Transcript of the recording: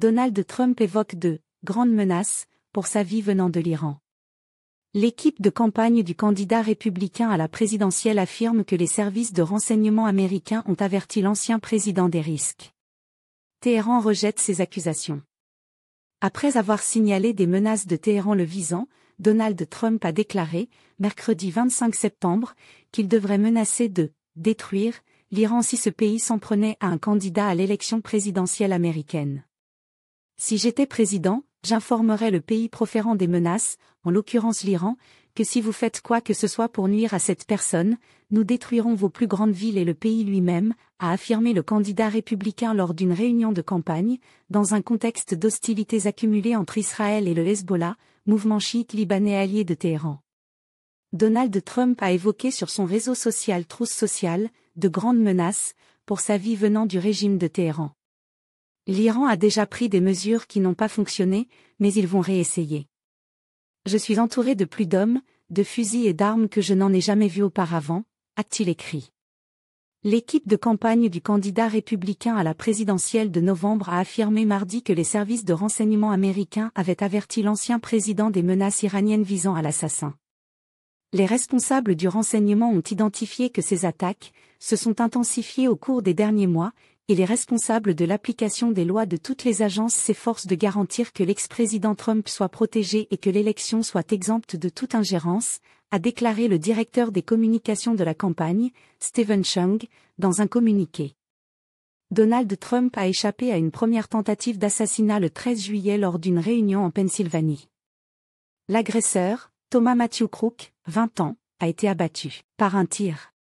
Donald Trump évoque de « grandes menaces » pour sa vie venant de l'Iran. L'équipe de campagne du candidat républicain à la présidentielle affirme que les services de renseignement américains ont averti l'ancien président des risques. Téhéran rejette ces accusations. Après avoir signalé des menaces de Téhéran le visant, Donald Trump a déclaré, mercredi 25 septembre, qu'il devrait menacer de « détruire » l'Iran si ce pays s'en prenait à un candidat à l'élection présidentielle américaine. Si j'étais président, j'informerais le pays proférant des menaces, en l'occurrence l'Iran, que si vous faites quoi que ce soit pour nuire à cette personne, nous détruirons vos plus grandes villes et le pays lui-même, a affirmé le candidat républicain lors d'une réunion de campagne, dans un contexte d'hostilités accumulées entre Israël et le Hezbollah, mouvement chiite libanais allié de Téhéran. Donald Trump a évoqué sur son réseau social Truth Social, de grandes menaces, pour sa vie venant du régime de Téhéran. L'Iran a déjà pris des mesures qui n'ont pas fonctionné, mais ils vont réessayer. Je suis entouré de plus d'hommes, de fusils et d'armes que je n'en ai jamais vus auparavant, a-t-il écrit. L'équipe de campagne du candidat républicain à la présidentielle de novembre a affirmé mardi que les services de renseignement américains avaient averti l'ancien président des menaces iraniennes visant à l'assassin. Les responsables du renseignement ont identifié que ces attaques se sont intensifiées au cours des derniers mois, et les responsables de l'application des lois de toutes les agences s'efforcent de garantir que l'ex-président Trump soit protégé et que l'élection soit exempte de toute ingérence, a déclaré le directeur des communications de la campagne, Stephen Chung, dans un communiqué. Donald Trump a échappé à une première tentative d'assassinat le 13 juillet lors d'une réunion en Pennsylvanie. L'agresseur, Thomas Matthew Crook, 20 ans, a été abattu par un tir.